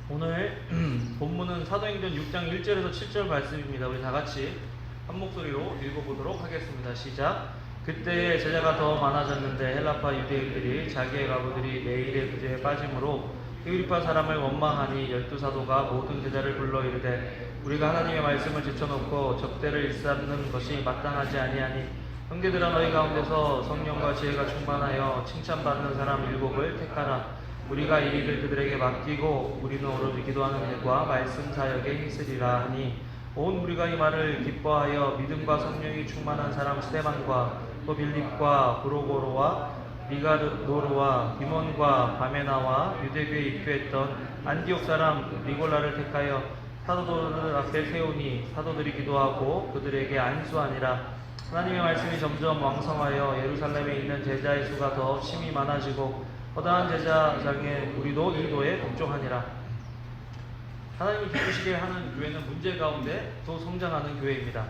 오늘 본문은 사도행전 6장 1절에서 7절 말씀입니다. 우리 다 같이 한 목소리로 읽어보도록 하겠습니다. 시작. 그때 제자가 더 많아졌는데 헬라파 유대인들이 자기의 가부들이 매일의 구제에 빠짐으로 agrippa 사람을 원망하니 12사도가 모든 제자를 불러 이르되 우리가 하나님의 말씀을 제쳐놓고 적대를 일삼는 것이 마땅하지 아니하니 형제들아 너희 가운데서 성령과 지혜가 충만하여 칭찬받는 사람 7을 택하라. 우리가 이 일을 그들에게 맡기고 우리는 오로지 기도하는 일과 말씀 사역에 힘쓰리라 하니 온 우리가 이 말을 기뻐하여 믿음과 성령이 충만한 사람 스데반과 또 빌립과 브로고로와 니가노르와 디몬과 바메나와 유대교에 입교했던 안디옥 사람 니골라를 택하여 사도들 앞에 세우니 사도들이 기도하고 그들에게 안수하니라. 하나님의 말씀이 점점 왕성하여 예루살렘에 있는 제자의 수가 더 심히 많아지고 허다한 제자장에 우리도 이도에 복종하니라. 하나님을 기쁘시게 하는 교회는 문제 가운데 또 성장하는 교회입니다.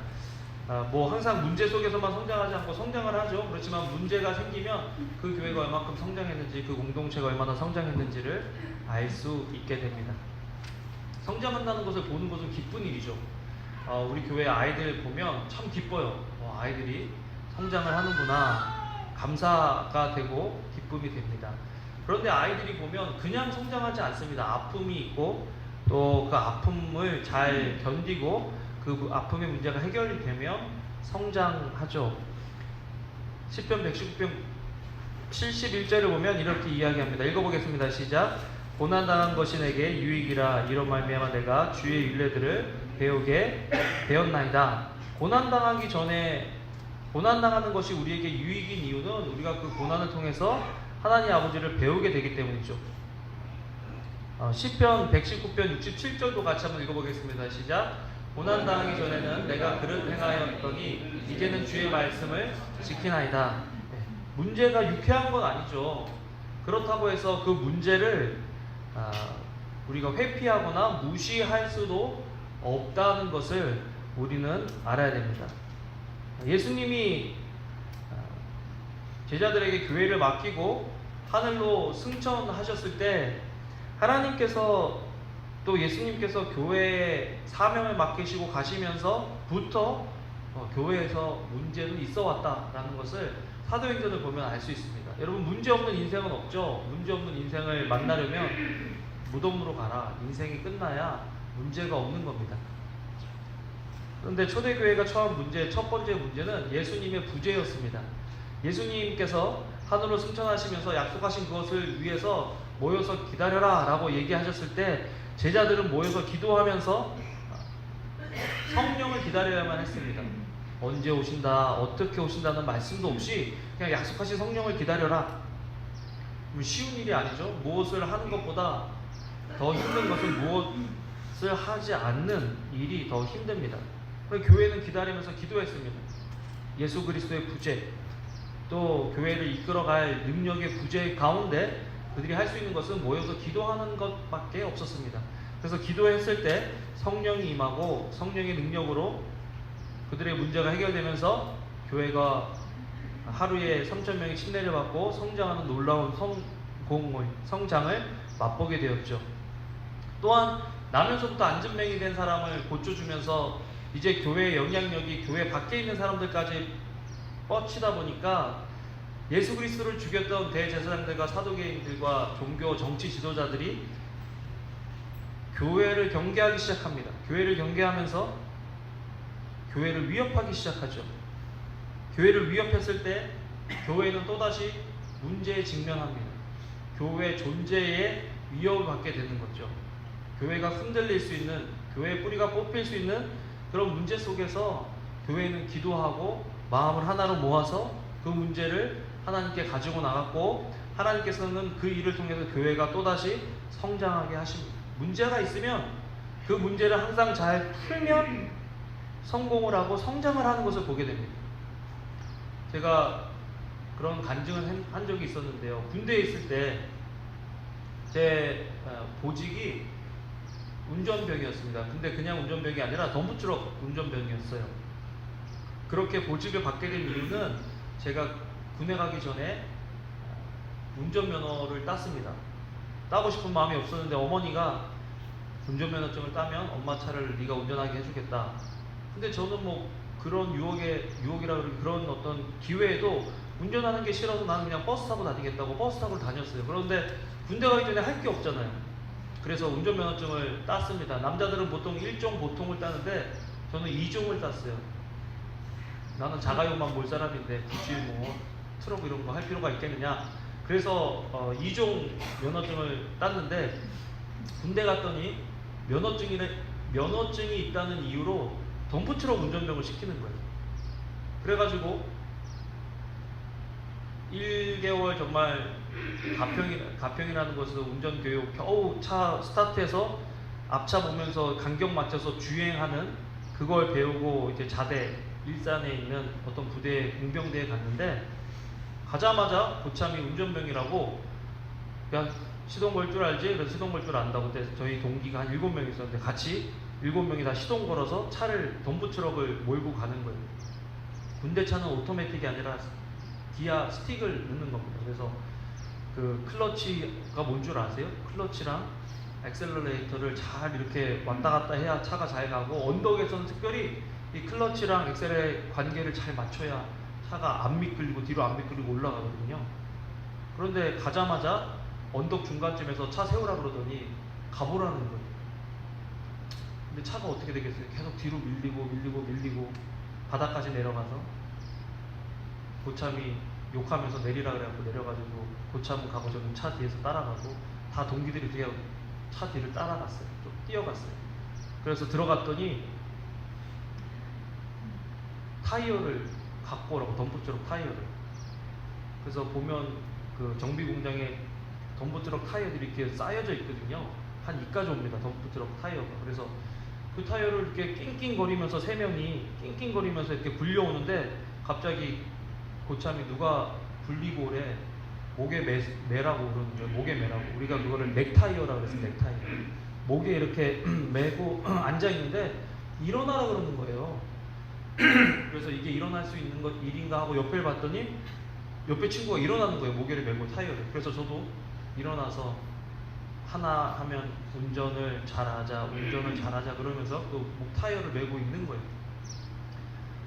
항상 문제 속에서만 성장하지 않고 성장을 하죠. 그렇지만 문제가 생기면 그 교회가 얼마큼 성장했는지, 그 공동체가 얼마나 성장했는지를 알 수 있게 됩니다. 성장한다는 것을 보는 것은 기쁜 일이죠. 우리 교회 아이들 보면 참 기뻐요. 아이들이 성장을 하는구나, 감사가 되고 기쁨이 됩니다. 그런데 아이들이 보면 그냥 성장하지 않습니다. 아픔이 있고 또 그 아픔을 잘 견디고 그 아픔의 문제가 해결이 되면 성장하죠. 시편 119편 71절을 보면 이렇게 이야기합니다. 읽어보겠습니다. 시작. 고난당한 것이 내게 유익이라 이런 말미암아 내가 주의 율례들을 배우게 되었나이다. 고난당하는 것이 우리에게 유익인 이유는 우리가 그 고난을 통해서 하나님 아버지를 배우게 되기 때문이죠. 시편 119편 67절도 같이 한번 읽어보겠습니다. 시작. 고난당하기 전에는 내가 그릇 행하였더니 이제는 주의 말씀을 지키나이다. 문제가 유쾌한 건 아니죠. 그렇다고 해서 그 문제를 우리가 회피하거나 무시할 수도 없다는 것을 우리는 알아야 됩니다. 예수님이 제자들에게 교회를 맡기고 하늘로 승천하셨을 때 하나님께서 또 예수님께서 교회에 사명을 맡기시고 가시면서부터 교회에서 문제는 있어 왔다라는 것을 사도행전을 보면 알 수 있습니다. 여러분, 문제 없는 인생은 없죠. 문제 없는 인생을 만나려면 무덤으로 가라. 인생이 끝나야 문제가 없는 겁니다. 그런데 초대교회가 처한 첫 번째 문제는 예수님의 부재였습니다. 예수님께서 하늘로 승천하시면서 약속하신 그것을 위해서 모여서 기다려라 라고 얘기하셨을 때 제자들은 모여서 기도하면서 성령을 기다려야만 했습니다. 언제 오신다, 어떻게 오신다는 말씀도 없이 그냥 약속하신 성령을 기다려라. 쉬운 일이 아니죠. 무엇을 하는 것보다 더 힘든 것은 무엇을 하지 않는 일이 더 힘듭니다. 교회는 기다리면서 기도했습니다. 예수 그리스도의 부재, 또 교회를 이끌어갈 능력의 부재 가운데 그들이 할 수 있는 것은 모여서 기도하는 것밖에 없었습니다. 그래서 기도했을 때 성령이 임하고 성령의 능력으로 그들의 문제가 해결되면서 교회가 하루에 3,000명이 침례를 받고 성장하는 놀라운 성장을 맛보게 되었죠. 또한 나면서부터 안진뱅이 된 사람을 고쳐주면서 이제 교회의 영향력이 교회 밖에 있는 사람들까지 뻗치다 보니까 예수 그리스도를 죽였던 대제사장들과 사도계인들과 종교 정치 지도자들이 교회를 경계하기 시작합니다. 교회를 경계하면서 교회를 위협하기 시작하죠. 교회를 위협했을 때 교회는 또다시 문제에 직면합니다. 교회 존재에 위협을 받게 되는 거죠. 교회가 흔들릴 수 있는, 교회의 뿌리가 뽑힐 수 있는 그런 문제 속에서 교회는 기도하고 마음을 하나로 모아서 그 문제를 하나님께 가지고 나갔고 하나님께서는 그 일을 통해서 교회가 또다시 성장하게 하십니다. 문제가 있으면 그 문제를 항상 잘 풀면 성공을 하고 성장을 하는 것을 보게 됩니다. 제가 그런 간증을 한 적이 있었는데요. 군대에 있을 때 제 보직이 운전병이었습니다. 근데 그냥 운전병이 아니라 덤프트럭 운전병이었어요. 그렇게 보직을 받게 된 이유는 제가 군에 가기 전에 운전면허를 땄습니다. 따고 싶은 마음이 없었는데 어머니가 운전면허증을 따면 엄마 차를 네가 운전하게 해주겠다. 근데 저는 뭐 그런 유혹이라 그런 어떤 기회에도 운전하는 게 싫어서 나는 그냥 버스 타고 다니겠다고 버스 타고 다녔어요. 그런데 군대 가기 전에 할 게 없잖아요. 그래서 운전면허증을 땄습니다. 남자들은 보통 1종 보통을 따는데 저는 2종을 땄어요. 나는 자가용만 몰 사람인데 굳이 뭐 트럭 이런 거 할 필요가 있겠느냐. 그래서 2종 면허증을 땄는데 군대 갔더니 면허증이 있다는 이유로 덤프트럭 운전병을 시키는 거예요. 그래가지고 1개월 정말 가평이라는 곳에서 운전교육 겨우 차 스타트해서 앞차 보면서 간격 맞춰서 주행하는 그걸 배우고 이제 자대 일산에 있는 어떤 부대 공병대에 갔는데 가자마자 고참이 운전병이라고 그냥 시동 걸 줄 알지? 그래서 시동 걸 줄 안다고. 그때 저희 동기가 한 7명 있었는데 같이 7명이 다 시동 걸어서 차를 덤프트럭을 몰고 가는 거예요. 군대 차는 오토매틱이 아니라 기아 스틱을 넣는 겁니다. 그래서 그 클러치가 뭔 줄 아세요? 클러치랑 엑셀러레이터를 잘 이렇게 왔다 갔다 해야 차가 잘 가고, 언덕에서는 특별히 이 클러치랑 엑셀의 관계를 잘 맞춰야 차가 안 미끌리고 뒤로 안 미끌리고 올라가거든요. 그런데 가자마자 언덕 중간쯤에서 차 세우라 그러더니 가보라는 거예요. 근데 차가 어떻게 되겠어요? 계속 뒤로 밀리고 바닥까지 내려가서 고참이 욕하면서 내리라 그래갖고 내려가지고 고참은 가고 저는 차 뒤에서 따라가고 다 동기들이 그냥 차 뒤를 따라갔어요. 좀 뛰어갔어요. 그래서 들어갔더니 타이어를 갖고 오라고, 덤프트럭 타이어를. 그래서 보면 그 정비 공장에 덤프트럭 타이어들이 이렇게 쌓여져 있거든요. 한 이까지 옵니다, 덤프트럭 타이어가. 그래서 그 타이어를 이렇게 낑낑거리면서 3명이 낑낑거리면서 이렇게 굴려오는데 갑자기 고참이 누가 굴리고 오래, 목에 매라고 그러는 거예요. 목에 매라고. 우리가 그거를 넥타이어라고 그래서 넥타이어. 목에 이렇게 매고 앉아있는데 일어나라 그러는 거예요. 그래서 이게 일어날 수 있는 것 일인가 하고 옆을 봤더니 옆에 친구가 일어나는 거예요. 목에를 메고 타이어를. 그래서 저도 일어나서 하나 하면 운전을 잘하자 그러면서 또 목 타이어를 메고 있는 거예요.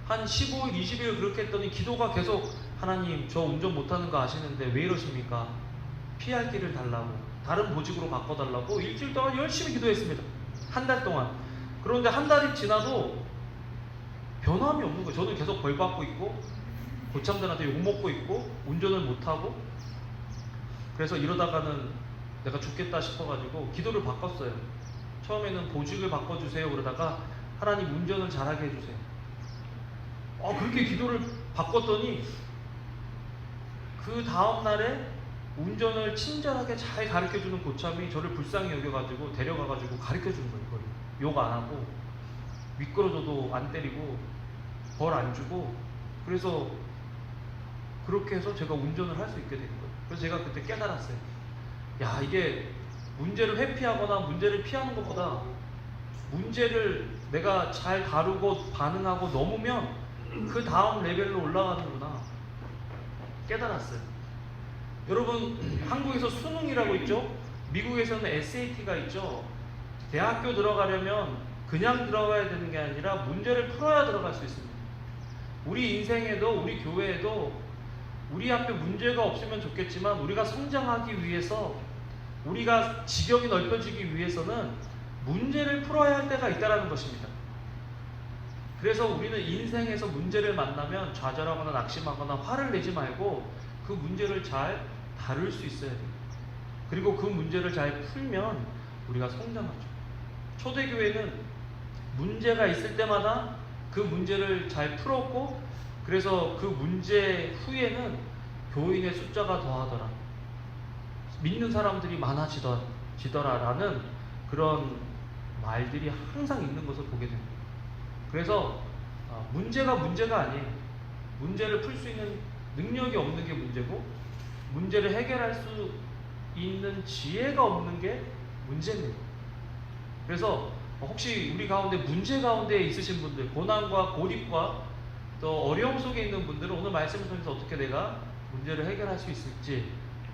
한 15일, 20일 그렇게 했더니 기도가 계속, 하나님 저 운전 못하는 거 아시는데 왜 이러십니까? 피할 길을 달라고, 다른 보직으로 바꿔달라고 일주일 동안 열심히 기도했습니다. 한 달 동안. 그런데 한 달이 지나도 변함이 없는 거예요. 저는 계속 벌 받고 있고 고참들한테 욕먹고 있고 운전을 못하고. 그래서 이러다가는 내가 죽겠다 싶어가지고 기도를 바꿨어요. 처음에는 보직을 바꿔주세요 그러다가 하나님 운전을 잘하게 해주세요. 그렇게 기도를 바꿨더니 그 다음날에 운전을 친절하게 잘 가르쳐주는 고참이 저를 불쌍히 여겨가지고 데려가가지고 가르쳐주는 거예요. 욕 안 하고 미끄러져도 안 때리고 벌 안 주고. 그래서 그렇게 해서 제가 운전을 할 수 있게 된 거예요. 그래서 제가 그때 깨달았어요. 야, 이게 문제를 회피하거나 문제를 피하는 것보다 문제를 내가 잘 다루고 반응하고 넘으면 그 다음 레벨로 올라가는구나 깨달았어요. 여러분, 한국에서 수능이라고 있죠? 미국에서는 SAT가 있죠? 대학교 들어가려면 그냥 들어가야 되는 게 아니라 문제를 풀어야 들어갈 수 있습니다. 우리 인생에도 우리 교회에도 우리 앞에 문제가 없으면 좋겠지만 우리가 성장하기 위해서, 우리가 지경이 넓혀지기 위해서는 문제를 풀어야 할 때가 있다는 것입니다. 그래서 우리는 인생에서 문제를 만나면 좌절하거나 낙심하거나 화를 내지 말고 그 문제를 잘 다룰 수 있어야 돼요. 그리고 그 문제를 잘 풀면 우리가 성장하죠. 초대교회는 문제가 있을 때마다 그 문제를 잘 풀었고, 그래서 그 문제 후에는 교인의 숫자가 더하더라, 믿는 사람들이 많아지더라라는 그런 말들이 항상 있는 것을 보게 됩니다. 그래서 문제가 아니에요. 문제를 풀 수 있는 능력이 없는 게 문제고, 문제를 해결할 수 있는 지혜가 없는 게 문제입니다. 그래서 혹시 우리 가운데 문제 가운데 있으신 분들, 고난과 고립과 또 어려움 속에 있는 분들은 오늘 말씀을 통해서 어떻게 내가 문제를 해결할 수 있을지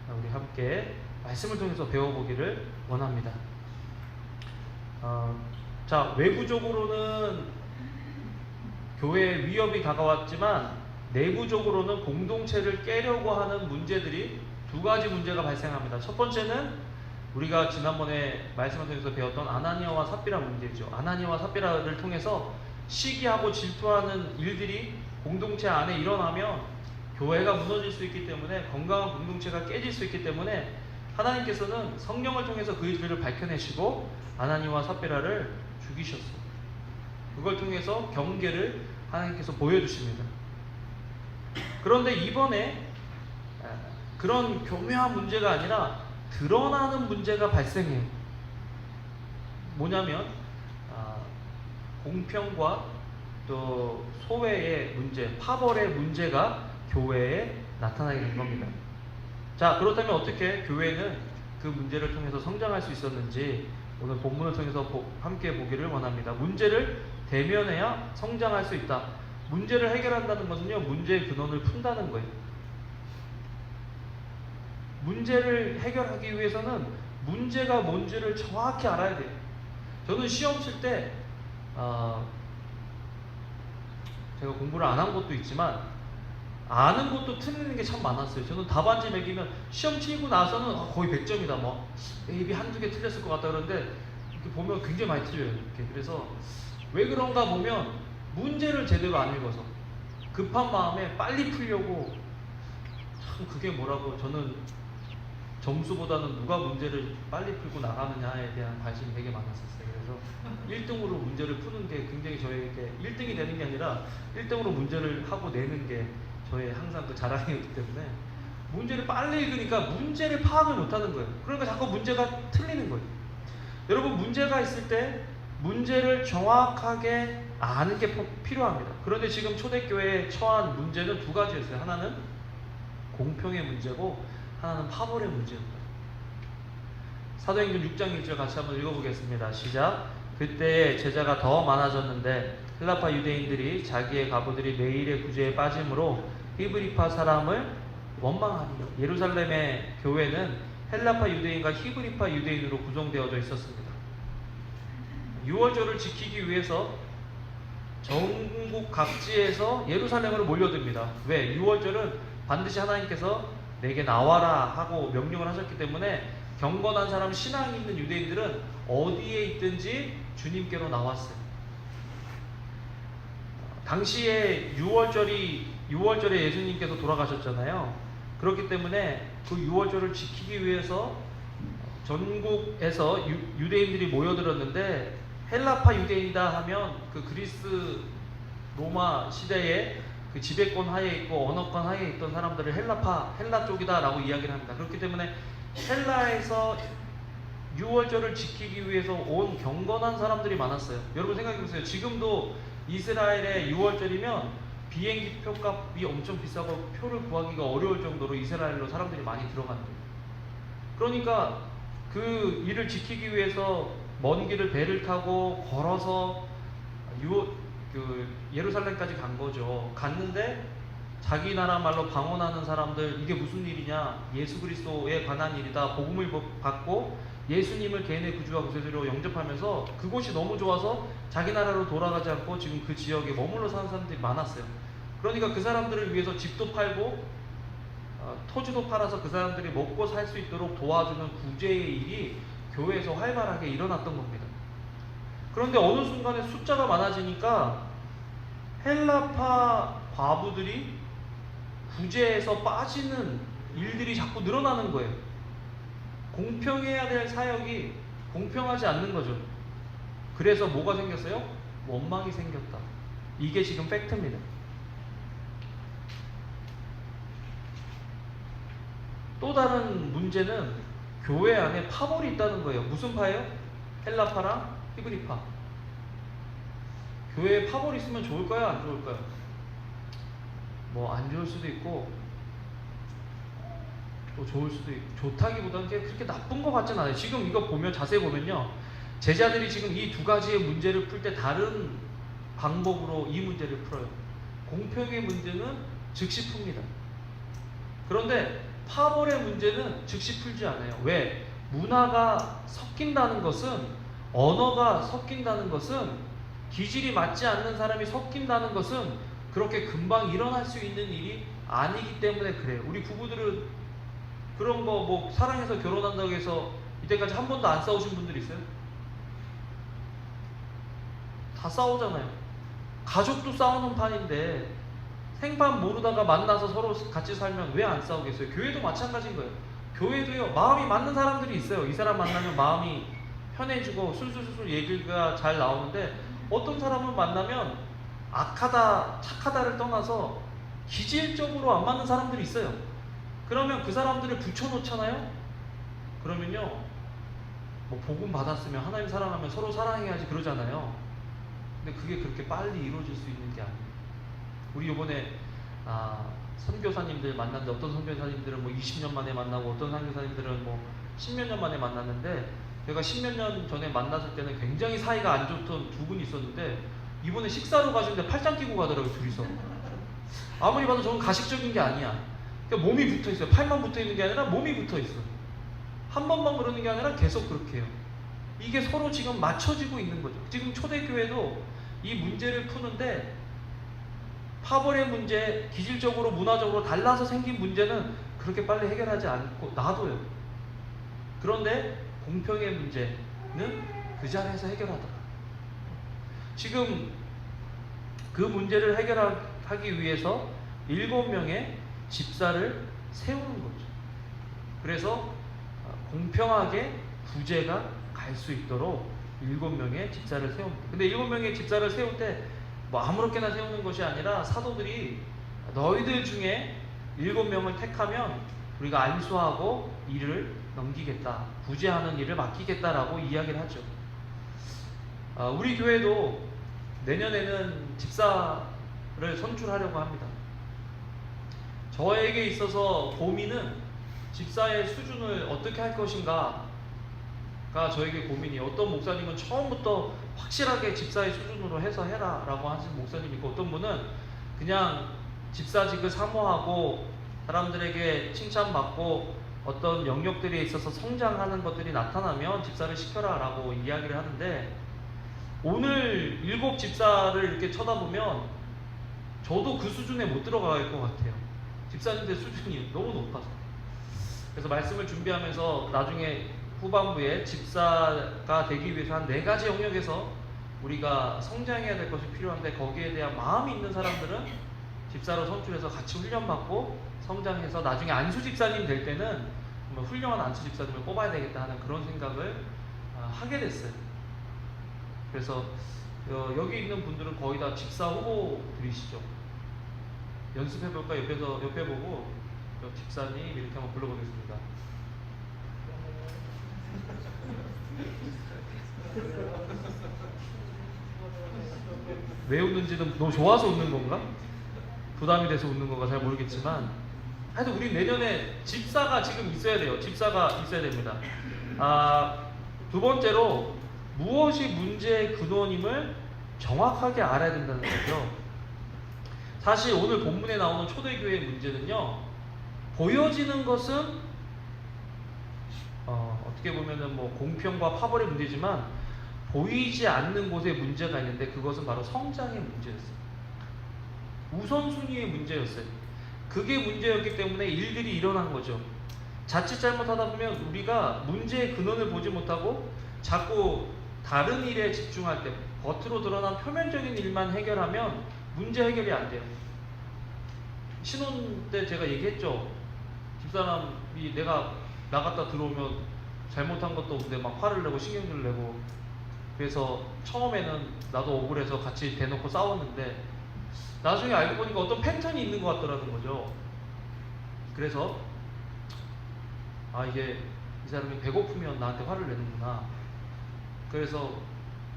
우리 함께 말씀을 통해서 배워보기를 원합니다. 자, 외부적으로는 교회에 위협이 다가왔지만 내부적으로는 공동체를 깨려고 하는 문제들이 두 가지 문제가 발생합니다. 첫 번째는 우리가 지난번에 말씀을 통해서 배웠던 아나니아와 삽비라 문제죠. 아나니아와 삽비라를 통해서 시기하고 질투하는 일들이 공동체 안에 일어나면 교회가 무너질 수 있기 때문에, 건강한 공동체가 깨질 수 있기 때문에 하나님께서는 성령을 통해서 그 일들을 밝혀내시고 아나니아와 삽비라를 죽이셨어요. 그걸 통해서 경계를 하나님께서 보여주십니다. 그런데 이번에 그런 교묘한 문제가 아니라 드러나는 문제가 발생해요. 뭐냐면 공평과 또 소외의 문제, 파벌의 문제가 교회에 나타나게 된 겁니다. 자, 그렇다면 어떻게 교회는 그 문제를 통해서 성장할 수 있었는지 오늘 본문을 통해서 함께 보기를 원합니다. 문제를 대면해야 성장할 수 있다. 문제를 해결한다는 것은요, 문제의 근원을 푼다는 거예요. 문제를 해결하기 위해서는 문제가 뭔지를 정확히 알아야 돼요. 저는 시험 칠 때 제가 공부를 안 한 것도 있지만 아는 것도 틀리는 게 참 많았어요. 저는 답안지 매기면 시험 치고 나서는 거의 100점이다. 뭐 A, B 한두 개 틀렸을 것 같다 그러는데 이렇게 보면 굉장히 많이 틀려요. 이렇게. 그래서 왜 그런가 보면 문제를 제대로 안 읽어서 급한 마음에 빨리 풀려고, 참 그게 뭐라고, 저는 점수보다는 누가 문제를 빨리 풀고 나가느냐에 대한 관심이 되게 많았었어요. 그래서 1등으로 문제를 푸는 게 굉장히 저에게 1등이 되는 게 아니라 1등으로 문제를 하고 내는 게 저의 항상 그 자랑이었기 때문에 문제를 빨리 읽으니까 문제를 파악을 못하는 거예요. 그러니까 자꾸 문제가 틀리는 거예요. 여러분, 문제가 있을 때 문제를 정확하게 아는 게 필요합니다. 그런데 지금 초대교회에 처한 문제는 두 가지였어요. 하나는 공평의 문제고 하나는 파벌의 문제입니다. 사도행전 6장 1절 같이 한번 읽어보겠습니다. 시작. 그때 제자가 더 많아졌는데 헬라파 유대인들이 자기의 가부들이 매일의 구제에 빠짐으로 히브리파 사람을 원망하니, 예루살렘의 교회는 헬라파 유대인과 히브리파 유대인으로 구성되어져 있었습니다. 유월절을 지키기 위해서 전국 각지에서 예루살렘으로 몰려듭니다. 왜? 유월절은 반드시 하나님께서 내게 나와라 하고 명령을 하셨기 때문에 경건한 사람, 신앙이 있는 유대인들은 어디에 있든지 주님께로 나왔어요. 당시에 유월절에 예수님께서 돌아가셨잖아요. 그렇기 때문에 그 유월절을 지키기 위해서 전국에서 유대인들이 모여들었는데, 헬라파 유대인이다 하면 그 그리스 로마 시대에 그 지배권 하에 있고 언어권 하에 있던 사람들을 헬라 쪽이다라고 이야기를 합니다. 그렇기 때문에 헬라에서 유월절을 지키기 위해서 온 경건한 사람들이 많았어요. 여러분 생각해보세요. 지금도 이스라엘의 유월절이면 비행기 표값이 엄청 비싸고 표를 구하기가 어려울 정도로 이스라엘로 사람들이 많이 들어가는 거예요. 그러니까 그 일을 지키기 위해서 먼 길을 배를 타고 걸어서 예루살렘까지 간 거죠. 갔는데 자기 나라 말로 방언하는 사람들, 이게 무슨 일이냐, 예수 그리스도에 관한 일이다, 복음을 받고 예수님을 개인의 구주와 구세주로 영접하면서 그곳이 너무 좋아서 자기 나라로 돌아가지 않고 지금 그 지역에 머물러 사는 사람들이 많았어요. 그러니까 그 사람들을 위해서 집도 팔고 토지도 팔아서 그 사람들이 먹고 살 수 있도록 도와주는 구제의 일이 교회에서 활발하게 일어났던 겁니다. 그런데 어느 순간에 숫자가 많아지니까 헬라파 과부들이 구제에서 빠지는 일들이 자꾸 늘어나는 거예요. 공평해야 될 사역이 공평하지 않는 거죠. 그래서 뭐가 생겼어요? 원망이 생겼다. 이게 지금 팩트입니다. 또 다른 문제는 교회 안에 파벌이 있다는 거예요. 무슨 파예요? 헬라파랑 히브리파. 교회에 파벌이 있으면 좋을까요? 안 좋을까요? 뭐 안 좋을 수도 있고 또 좋을 수도 있고, 좋다기보다는 그렇게 나쁜 것 같진 않아요. 지금 이거 보면, 자세히 보면요, 제자들이 지금 이 두 가지의 문제를 풀 때 다른 방법으로 이 문제를 풀어요. 공평의 문제는 즉시 풉니다. 그런데 파벌의 문제는 즉시 풀지 않아요. 왜? 문화가 섞인다는 것은 언어가 섞인다는 것은, 기질이 맞지 않는 사람이 섞인다는 것은 그렇게 금방 일어날 수 있는 일이 아니기 때문에 그래요. 우리 부부들은 그런 거 뭐 사랑해서 결혼한다고 해서 이때까지 한 번도 안 싸우신 분들 있어요? 다 싸우잖아요. 가족도 싸우는 판인데 생판 모르다가 만나서 서로 같이 살면 왜 안 싸우겠어요? 교회도 마찬가지인 거예요. 교회도요, 마음이 맞는 사람들이 있어요. 이 사람 만나면 마음이 편해지고 술술술 얘기가 잘 나오는데, 어떤 사람을 만나면 악하다 착하다를 떠나서 기질적으로 안 맞는 사람들이 있어요. 그러면 그 사람들을 붙여놓잖아요. 그러면요, 뭐 복음 받았으면, 하나님 사랑하면 서로 사랑해야지 그러잖아요. 근데 그게 그렇게 빨리 이루어질 수 있는 게 아니에요. 우리 이번에 선교사님들 만났는데, 어떤 선교사님들은 뭐 20년 만에 만나고, 어떤 선교사님들은 뭐 10몇 년 만에 만났는데, 제가 10몇 년 전에 만났을 때는 굉장히 사이가 안 좋던 두 분이 있었는데, 이번에 식사로 가시는데 팔짱 끼고 가더라고요, 둘이서. 아무리 봐도 저는 가식적인 게 아니야. 그러니까 몸이 붙어 있어요. 팔만 붙어 있는 게 아니라 몸이 붙어 있어. 한 번만 그러는 게 아니라 계속 그렇게 해요. 이게 서로 지금 맞춰지고 있는 거죠. 지금 초대교회도 이 문제를 푸는데, 파벌의 문제, 기질적으로 문화적으로 달라서 생긴 문제는 그렇게 빨리 해결하지 않고 놔둬요. 그런데 공평의 문제는 그 자리에서 해결하더라. 지금 그 문제를 해결하기 위해서 7명의 집사를 세우는 거죠. 그래서 공평하게 부재가 갈 수 있도록 7명의 집사를 세웁니다. 근데 7명의 집사를 세울 때 뭐 아무렇게나 세우는 것이 아니라, 사도들이 너희들 중에 7명을 택하면 우리가 안수하고 일을 넘기겠다, 부재하는 일을 맡기겠다라고 이야기를 하죠. 우리 교회도 내년에는 집사를 선출하려고 합니다. 저에게 있어서 고민은 집사의 수준을 어떻게 할 것인가가 저에게 고민이에요. 어떤 목사님은 처음부터 확실하게 집사의 수준으로 해서 해라 라고 하시는 목사님이 있고, 어떤 분은 그냥 집사직을 사모하고 사람들에게 칭찬받고 어떤 영역들에 있어서 성장하는 것들이 나타나면 집사를 시켜라 라고 이야기를 하는데, 오늘 7 집사를 이렇게 쳐다보면 저도 그 수준에 못 들어갈 것 같아요. 집사님들 수준이 너무 높아서. 그래서 말씀을 준비하면서 나중에 후반부에 집사가 되기 위해서 한 4가지 영역에서 우리가 성장해야 될 것이 필요한데, 거기에 대한 마음이 있는 사람들은 집사로 선출해서 같이 훈련받고 성장해서 나중에 안수 집사님 될 때는 정말 훌륭한 안수 집사님을 뽑아야 되겠다 하는 그런 생각을 하게 됐어요. 그래서 여기 있는 분들은 거의 다 집사 후보들이시죠. 연습해볼까? 옆에 보고 집사님 이렇게 한번 불러보겠습니다. 왜 웃는지는 너무 좋아서 웃는 건가? 부담이 돼서 웃는 건가 잘 모르겠지만, 하여튼 우리 내년에 집사가 지금 있어야 돼요. 집사가 있어야 됩니다. 두 번째로, 무엇이 문제의 근원임을 정확하게 알아야 된다는 거죠. 사실 오늘 본문에 나오는 초대교회의 문제는요, 보여지는 것은 어떻게 보면은 뭐 공평과 파벌의 문제지만, 보이지 않는 곳에 문제가 있는데 그것은 바로 성장의 문제였어요. 우선순위의 문제였어요. 그게 문제였기 때문에 일들이 일어난 거죠. 자칫 잘못하다 보면 우리가 문제의 근원을 보지 못하고 자꾸 다른 일에 집중할 때, 겉으로 드러난 표면적인 일만 해결하면 문제 해결이 안 돼요. 신혼 때 제가 얘기했죠. 집사람이 내가 나갔다 들어오면 잘못한 것도 없는데 막 화를 내고 신경질 내고, 그래서 처음에는 나도 억울해서 같이 대놓고 싸웠는데 나중에 알고 보니까 어떤 패턴이 있는 것 같더라는 거죠. 그래서 이게 이 사람이 배고프면 나한테 화를 내는구나. 그래서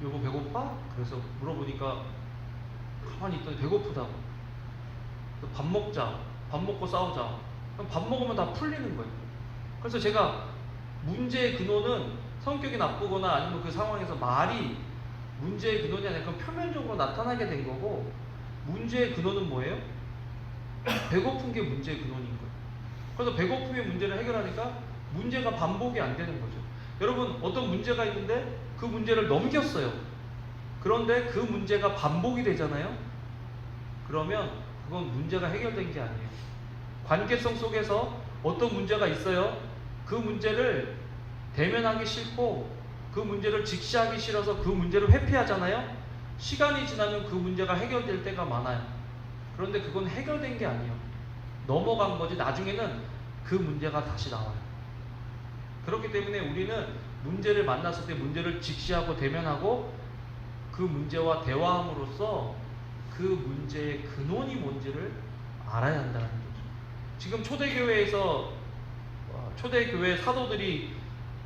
여보 배고파? 그래서 물어보니까 가만히 있더니 배고프다고. 밥 먹자. 밥 먹고 싸우자. 그럼 밥 먹으면 다 풀리는 거예요. 그래서 제가 문제의 근원은 성격이 나쁘거나 아니면 그 상황에서 말이 문제의 근원이 아니라 그건 표면적으로 나타나게 된 거고, 문제의 근원은 뭐예요? 배고픈 게 문제의 근원인 거예요. 그래서 배고픔의 문제를 해결하니까 문제가 반복이 안 되는 거죠. 여러분 어떤 문제가 있는데 그 문제를 넘겼어요. 그런데 그 문제가 반복이 되잖아요. 그러면 그건 문제가 해결된 게 아니에요. 관계성 속에서 어떤 문제가 있어요. 그 문제를 대면하기 싫고 그 문제를 직시하기 싫어서 그 문제를 회피하잖아요. 시간이 지나면 그 문제가 해결될 때가 많아요. 그런데 그건 해결된 게 아니에요. 넘어간 거지. 나중에는 그 문제가 다시 나와요. 그렇기 때문에 우리는 문제를 만났을 때 문제를 직시하고 대면하고 그 문제와 대화함으로써 그 문제의 근원이 뭔지를 알아야 한다는 거죠. 지금 초대교회에서 초대교회 사도들이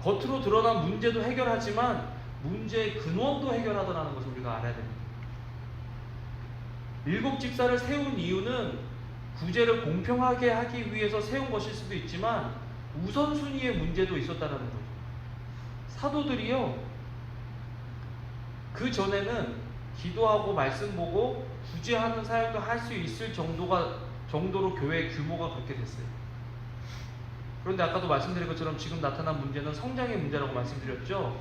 겉으로 드러난 문제도 해결하지만 문제의 근원도 해결하더라는 것을 우리가 알아야 됩니다. 7 집사를 세운 이유는 구제를 공평하게 하기 위해서 세운 것일 수도 있지만 우선순위의 문제도 있었다는 거죠. 사도들이요, 그 전에는 기도하고 말씀 보고 구제하는 사역도 할 수 있을 정도로 교회의 규모가 그렇게 됐어요. 그런데 아까도 말씀드린 것처럼 지금 나타난 문제는 성장의 문제라고 말씀드렸죠.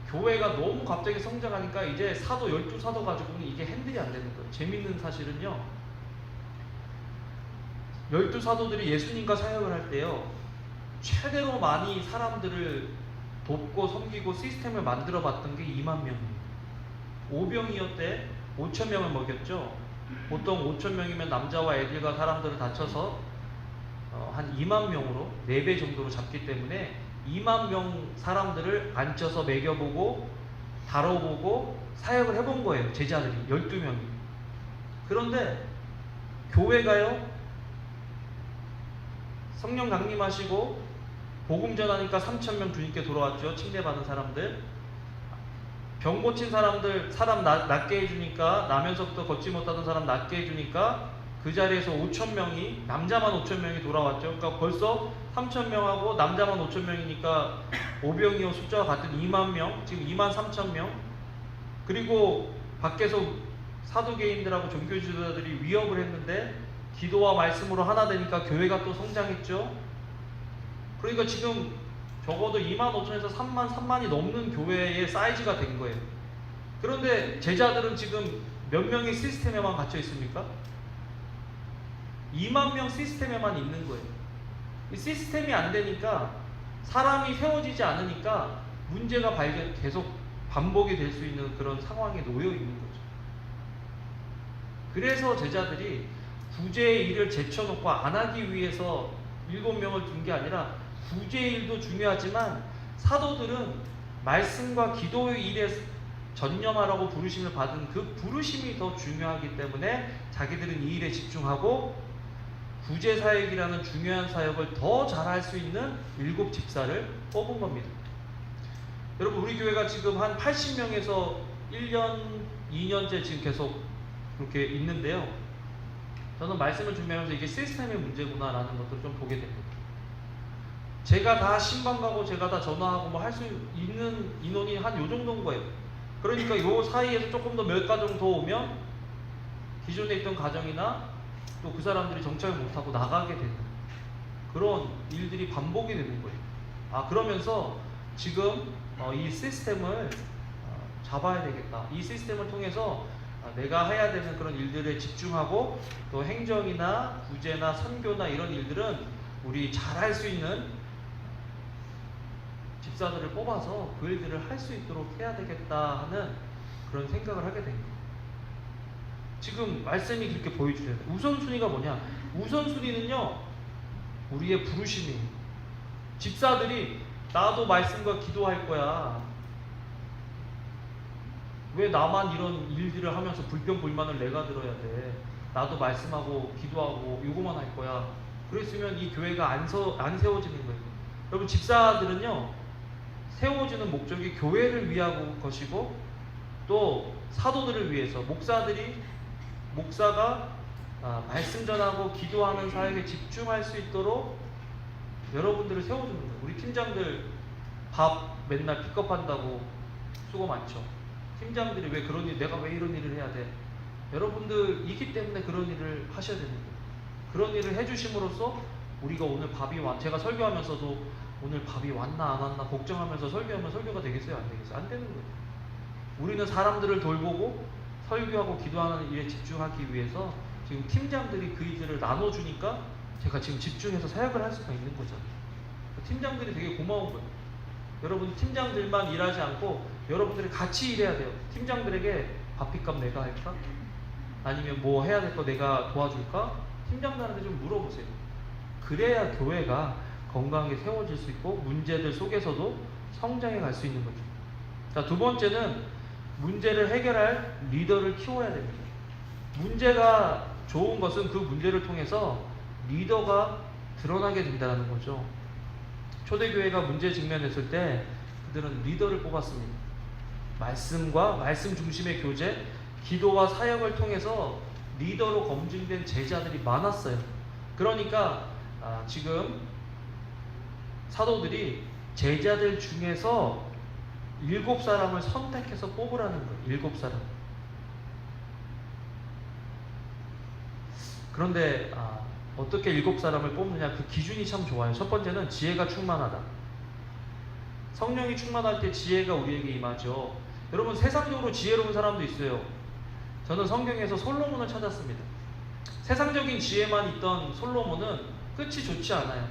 교회가 너무 갑자기 성장하니까 이제 사도 12사도 가지고는 이게 핸들이 안 되는 거예요. 재밌는 사실은요, 12사도들이 예수님과 사역을 할 때요, 최대로 많이 사람들을 돕고 섬기고 시스템을 만들어 봤던 게 2만 명이에요. 오병이어때 5천 명을 먹였죠. 보통 5천 명이면 남자와 애들과 사람들을 다쳐서 한 2만 명으로 4배 정도로 잡기 때문에 2만 명 사람들을 앉혀서 먹여보고 다뤄보고 사역을 해본 거예요. 제자들이 12명이. 그런데 교회가요, 성령 강림하시고 복음 전하니까 3,000명 주님께 돌아왔죠. 침례받은 사람들. 병 고친 사람들, 사람 낫게 해주니까, 나면서부터 걷지 못하던 사람 낫게 해주니까 그 자리에서 5,000명이, 남자만 5,000명이 돌아왔죠. 그러니까 벌써 3,000명하고 남자만 5,000명이니까 오병이어 숫자가 같은 2만 명, 지금 2만 3천 명. 그리고 밖에서 사두개인들하고 종교지도자들이 위협을 했는데 기도와 말씀으로 하나 되니까 교회가 또 성장했죠. 그러니까 지금 적어도 2만 5천에서 3만이 넘는 교회의 사이즈가 된 거예요. 그런데 제자들은 지금 몇 명의 시스템에만 갇혀 있습니까? 2만 명 시스템에만 있는 거예요. 이 시스템이 안 되니까, 사람이 세워지지 않으니까 문제가 계속 반복이 될 수 있는 그런 상황에 놓여 있는 거죠. 그래서 제자들이 구제의 일을 제쳐놓고 안 하기 위해서 7명을 둔 게 아니라, 구제의 일도 중요하지만 사도들은 말씀과 기도의 일에 전념하라고 부르심을 받은 그 부르심이 더 중요하기 때문에 자기들은 이 일에 집중하고 구제 사역이라는 중요한 사역을 더 잘할 수 있는 7 집사를 뽑은 겁니다. 여러분, 우리 교회가 지금 한 80명에서 1년, 2년째 지금 계속 그렇게 있는데요. 저는 말씀을 준비하면서 이게 시스템의 문제구나라는 것들을 좀 보게 됩니다. 제가 다 신방 가고 제가 다 전화하고 뭐 할 수 있는 인원이 한 요 정도인 거예요. 그러니까 요 사이에서 조금 더 몇 가정 더 오면 기존에 있던 가정이나 또 그 사람들이 정착을 못하고 나가게 되는 그런 일들이 반복이 되는 거예요. 그러면서 지금 이 시스템을 잡아야 되겠다. 이 시스템을 통해서 내가 해야 되는 그런 일들에 집중하고, 또 행정이나 구제나 선교나 이런 일들은 우리 잘할 수 있는 집사들을 뽑아서 그 일들을 할 수 있도록 해야 되겠다 하는 그런 생각을 하게 된 거예요. 지금 말씀이 그렇게 보여주셔야 돼요. 우선순위가 뭐냐? 우선순위는요, 우리의 부르심이에요. 집사들이 나도 말씀과 기도할 거야, 왜 나만 이런 일들을 하면서 불평불만을 내가 들어야 돼, 나도 말씀하고 기도하고 요거만 할 거야, 그랬으면 이 교회가 안 세워지는 거예요. 여러분, 집사들은요, 세워지는 목적이 교회를 위한 것이고, 또 사도들을 위해서, 목사가 말씀 전하고 기도하는 사역에 집중할 수 있도록 여러분들을 세워주는 거예요. 우리 팀장들 밥 맨날 픽업한다고 수고 많죠. 팀장들이 왜 그런 일, 내가 왜 이런 일을 해야 돼? 여러분들이기 때문에 그런 일을 하셔야 되는 거예요. 그런 일을 해주심으로써 우리가 오늘 제가 설교하면서도 오늘 밥이 왔나 안 왔나 걱정하면서 설교하면 설교가 되겠어요? 안 되겠어요? 안 되는 거예요. 우리는 사람들을 돌보고 설교하고 기도하는 일에 집중하기 위해서 지금 팀장들이 그 일들을 나눠주니까 제가 지금 집중해서 사역을 할 수가 있는 거잖아요. 팀장들이 되게 고마운 거예요. 여러분 팀장들만 일하지 않고 여러분들이 같이 일해야 돼요. 팀장들에게 밥빚값 내가 할까? 아니면 뭐 해야 될 거 내가 도와줄까? 팀장들한테 좀 물어보세요. 그래야 교회가 건강하게 세워질 수 있고 문제들 속에서도 성장해 갈 수 있는 거죠. 자, 두 번째는 문제를 해결할 리더를 키워야 됩니다. 문제가 좋은 것은 그 문제를 통해서 리더가 드러나게 된다는 거죠. 초대교회가 문제 직면했을 때 그들은 리더를 뽑았습니다. 말씀과 말씀 중심의 교제, 기도와 사역을 통해서 리더로 검증된 제자들이 많았어요. 그러니까 지금 사도들이 제자들 중에서 7사람을 선택해서 뽑으라는 거예요. 7사람. 그런데 어떻게 7사람을 뽑느냐, 그 기준이 참 좋아요. 첫 번째는 지혜가 충만하다. 성령이 충만할 때 지혜가 우리에게 임하죠. 여러분 세상적으로 지혜로운 사람도 있어요. 저는 성경에서 솔로몬을 찾았습니다. 세상적인 지혜만 있던 솔로몬은 끝이 좋지 않아요.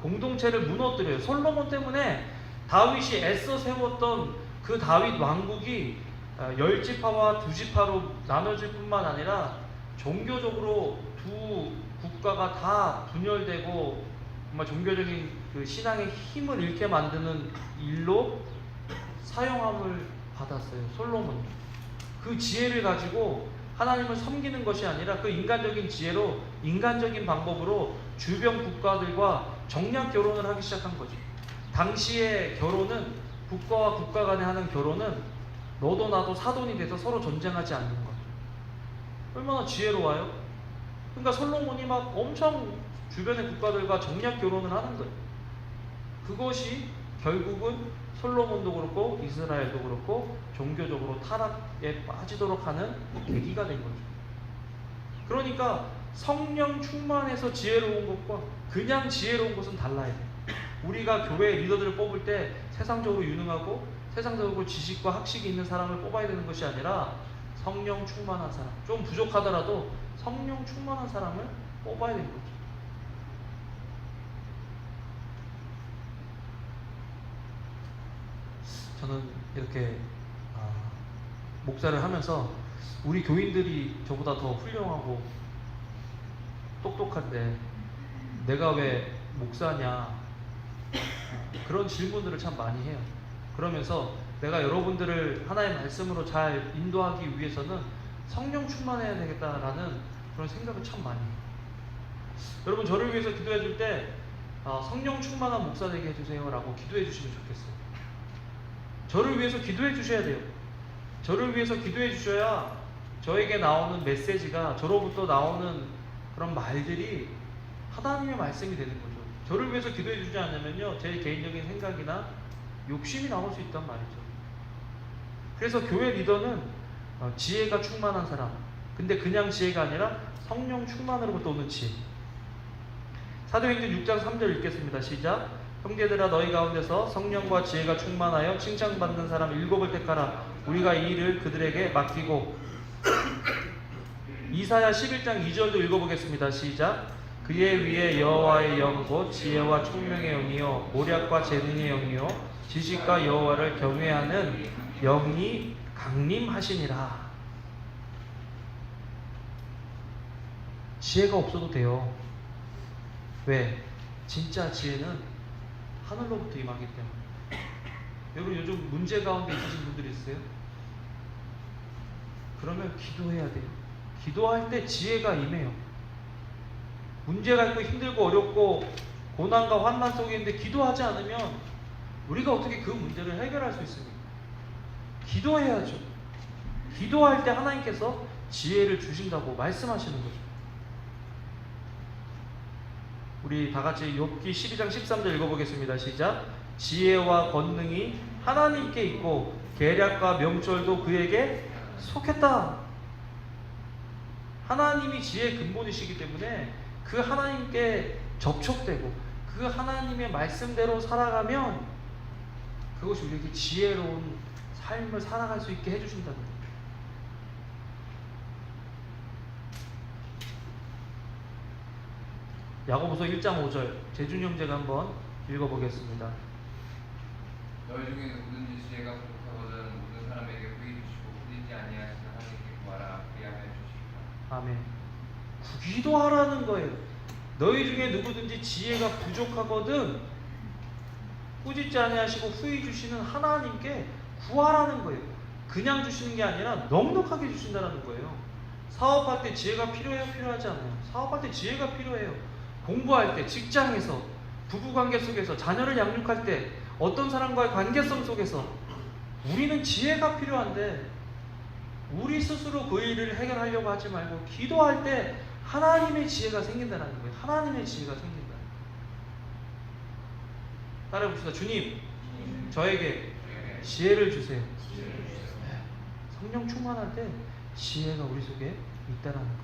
공동체를 무너뜨려요. 솔로몬 때문에 다윗이 애써 세웠던 그 다윗 왕국이 10지파와 2지파로 나눠질 뿐만 아니라 종교적으로 두 국가가 다 분열되고 정말 종교적인 그 신앙의 힘을 잃게 만드는 일로 사용함을 받았어요. 솔로몬. 그 지혜를 가지고 하나님을 섬기는 것이 아니라 그 인간적인 지혜로 인간적인 방법으로 주변 국가들과 정략 결혼을 하기 시작한 거죠. 당시의 결혼은 국가와 국가 간에 하는 결혼은 너도 나도 사돈이 돼서 서로 전쟁하지 않는 거죠. 얼마나 지혜로워요? 그러니까 솔로몬이 막 엄청 주변의 국가들과 정략 결혼을 하는 거예요. 그것이 결국은 솔로몬도 그렇고 이스라엘도 그렇고 종교적으로 타락에 빠지도록 하는 계기가 된 거죠. 그러니까 성령 충만해서 지혜로운 것과 그냥 지혜로운 것은 달라야 돼요. 우리가 교회 리더들을 뽑을 때 세상적으로 유능하고 세상적으로 지식과 학식이 있는 사람을 뽑아야 되는 것이 아니라 성령 충만한 사람, 좀 부족하더라도 성령 충만한 사람을 뽑아야 되는 거죠. 저는 이렇게 목사를 하면서 우리 교인들이 저보다 더 훌륭하고 똑똑한데 내가 왜 목사냐, 그런 질문들을 참 많이 해요. 그러면서 내가 여러분들을 하나의 말씀으로 잘 인도하기 위해서는 성령 충만해야 되겠다라는 그런 생각을 참 많이 해요. 여러분 저를 위해서 기도해 줄 때 성령 충만한 목사 되게 해주세요 라고 기도해 주시면 좋겠어요. 저를 위해서 기도해 주셔야 돼요. 저를 위해서 기도해 주셔야 저에게 나오는 메시지가, 저로부터 나오는 그런 말들이 하나님의 말씀이 되는 거죠. 저를 위해서 기도해 주지 않으면요, 제 개인적인 생각이나 욕심이 나올 수 있단 말이죠. 그래서 교회 리더는 지혜가 충만한 사람, 근데 그냥 지혜가 아니라 성령 충만으로부터 오는 지혜. 사도행전 6장 3절 읽겠습니다. 시작. 형제들아 너희 가운데서 성령과 지혜가 충만하여 칭찬받는 사람 7을 택하라. 우리가 이 일을 그들에게 맡기고. 이사야 11장 2절도 읽어보겠습니다. 시작. 그의 위에 여호와의 영 곧 지혜와 총명의 영이요 모략과 재능의 영이요 지식과 여호와를 경외하는 영이 강림하시니라. 지혜가 없어도 돼요. 왜? 진짜 지혜는 하늘로부터 임하기 때문에. 여러분 요즘 문제 가운데 있으신 분들이 있어요? 그러면 기도해야 돼요. 기도할 때 지혜가 임해요. 문제가 있고 힘들고 어렵고 고난과 환난 속에 있는데 기도하지 않으면 우리가 어떻게 그 문제를 해결할 수 있습니까? 기도해야죠. 기도할 때 하나님께서 지혜를 주신다고 말씀하시는 거죠. 우리 다같이 욥기 12장 13절 읽어보겠습니다. 시작. 지혜와 권능이 하나님께 있고 계략과 명철도 그에게 속했다. 하나님이 지혜의 근본이시기 때문에 그 하나님께 접촉되고 그 하나님의 말씀대로 살아가면 그것이 우리에게 지혜로운 삶을 살아갈 수 있게 해주신다는 거예요. 야고보서 1장 5절 재준 형제가 한번 읽어보겠습니다. 너희 중에 누구든지 지혜가 부족하거든 모든 사람에게 후히 주시고 후리지 아니하시는 하나님께 구하라 그리하면 주시리라. 아멘. 기도하라는 거예요. 너희 중에 누구든지 지혜가 부족하거든 꾸짖지 아니하시고 후히 주시는 하나님께 구하라는 거예요. 그냥 주시는 게 아니라 넉넉하게 주신다는 거예요. 사업할 때 지혜가 필요해요? 필요하지 않아요? 사업할 때 지혜가 필요해요. 공부할 때, 직장에서, 부부관계 속에서, 자녀를 양육할 때, 어떤 사람과의 관계성 속에서 우리는 지혜가 필요한데 우리 스스로 그 일을 해결하려고 하지 말고 기도할 때 하나님의 지혜가 생긴다는 거예요. 하나님의 지혜가 생긴다. 따라해 봅시다. 주님, 저에게 지혜를 주세요. 성령 충만할 때 지혜가 우리 속에 있다는 거죠.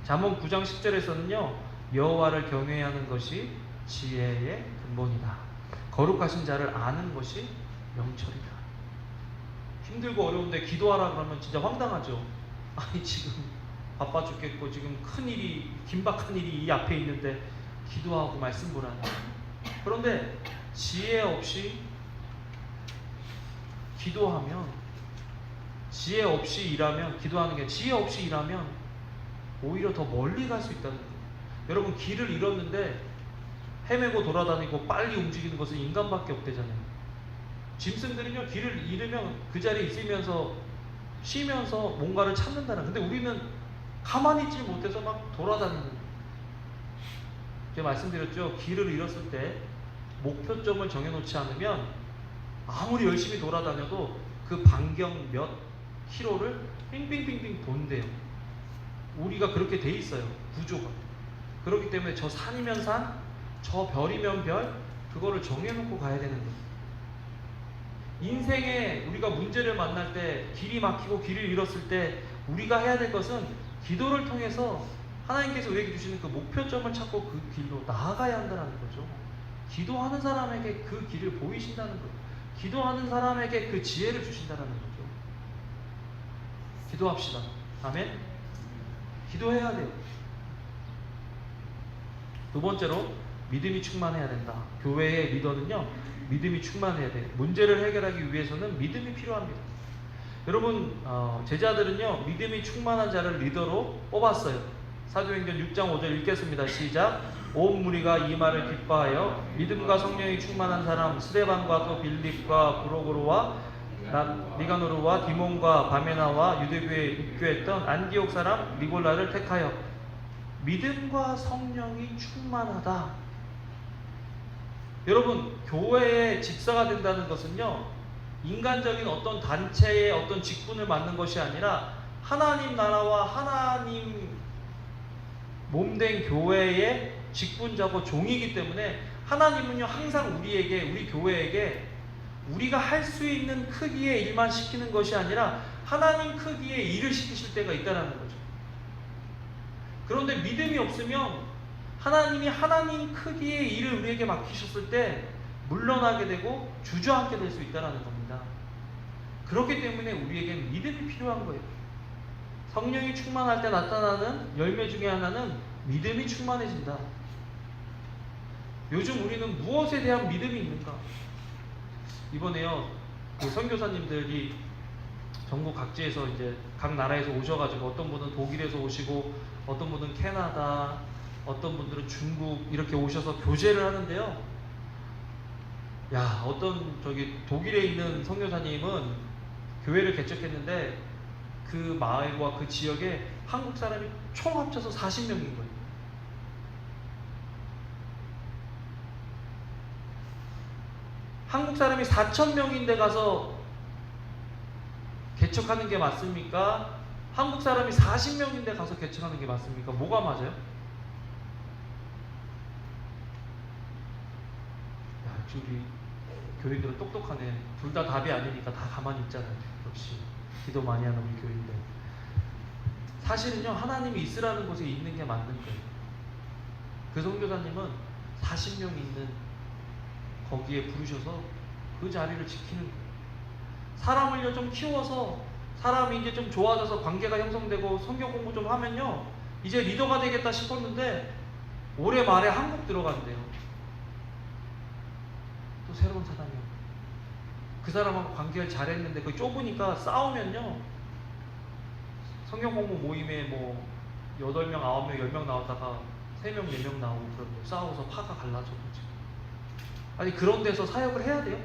잠언 9장 10절에서는요, 여호와를 경외하는 것이 지혜의 근본이다. 거룩하신 자를 아는 것이 명철이다. 힘들고 어려운데 기도하라 그러면 진짜 황당하죠. 아니 지금 바빠 죽겠고 지금 큰일이 긴박한 일이 이 앞에 있는데 기도하고 말씀 보라니. 그런데 지혜 없이 기도하면, 지혜 없이 일하면, 기도하는 게 지혜 없이 일하면 오히려 더 멀리 갈 수 있다는 거예요. 여러분, 길을 잃었는데 헤매고 돌아다니고 빨리 움직이는 것은 인간밖에 없대잖아요. 짐승들은요, 길을 잃으면 그 자리에 있으면서 쉬면서 뭔가를 찾는다는. 근데 우리는 가만히 있지 못해서 막 돌아다니는 거예요. 제가 말씀드렸죠. 길을 잃었을 때 목표점을 정해놓지 않으면 아무리 열심히 돌아다녀도 그 반경 몇 킬로를 빙빙빙빙 돈대요. 우리가 그렇게 돼 있어요. 구조가. 그렇기 때문에 저 산이면 산, 저 별이면 별, 그거를 정해놓고 가야 되는 거예요. 인생에 우리가 문제를 만날 때, 길이 막히고 길을 잃었을 때 우리가 해야 될 것은 기도를 통해서 하나님께서 우리에게 주시는 그 목표점을 찾고 그 길로 나아가야 한다는 거죠. 기도하는 사람에게 그 길을 보이신다는 거예요. 기도하는 사람에게 그 지혜를 주신다는 거죠. 기도합시다. 아멘. 기도해야 돼요. 두 번째로 믿음이 충만해야 된다. 교회의 리더는요, 믿음이 충만해야 돼요. 문제를 해결하기 위해서는 믿음이 필요합니다. 여러분, 제자들은요, 믿음이 충만한 자를 리더로 뽑았어요. 사도행전 6장 5절 읽겠습니다. 시작. 온 무리가 이 말을 기뻐하여 믿음과 성령이 충만한 사람 스데반과 또 빌립과 브로고로와 니가노르와 디몬과 바메나와 유대교에 입교했던 안디옥 사람 니골라를 택하여 믿음과 성령이 충만하다. 여러분, 교회의 집사가 된다는 것은요, 인간적인 어떤 단체의 어떤 직분을 맡는 것이 아니라 하나님 나라와 하나님 몸된 교회의 직분자고 종이기 때문에 하나님은요, 항상 우리에게, 우리 교회에게 우리가 할 수 있는 크기의 일만 시키는 것이 아니라 하나님 크기의 일을 시키실 때가 있다는 거죠. 그런데 믿음이 없으면 하나님이 하나님 크기의 일을 우리에게 맡기셨을 때 물러나게 되고 주저앉게 될 수 있다는 겁니다. 그렇기 때문에 우리에겐 믿음이 필요한 거예요. 성령이 충만할 때 나타나는 열매 중에 하나는 믿음이 충만해진다. 요즘 우리는 무엇에 대한 믿음이 있는가? 이번에요, 그 선교사님들이 전국 각지에서 이제 각 나라에서 오셔가지고 어떤 분은 독일에서 오시고 어떤 분은 캐나다, 어떤 분들은 중국 이렇게 오셔서 교제를 하는데요. 야, 어떤 독일에 있는 선교사님은 교회를 개척했는데 그 마을과 그 지역에 한국 사람이 총 합쳐서 40명인 거예요. 한국 사람이 4,000명인데 가서 개척하는 게 맞습니까? 한국 사람이 40명인데 가서 개척하는 게 맞습니까? 뭐가 맞아요? 야, 우리 교인들은 똑똑하네. 둘 다 답이 아니니까 다 가만히 있잖아요. 역시 기도 많이 하는 우리 교인들. 사실은요, 하나님이 있으라는 곳에 있는 게 맞는 거예요. 그 선교사님은 40명이 있는 거기에 부르셔서 그 자리를 지키는 거예요. 사람을요 좀 키워서 사람이 이제 좀 좋아져서 관계가 형성되고 성경 공부 좀 하면요 이제 리더가 되겠다 싶었는데 올해 말에 한국 들어간대요. 또 새로운 사람이요. 그 사람하고 관계를 잘했는데 그 좁으니까 싸우면요 성경 공부 모임에 뭐 8명, 9명, 10명 나왔다가 3명, 4명 나오고 그러고 싸워서 파가 갈라져가지고. 아니 그런 데서 사역을 해야 돼요?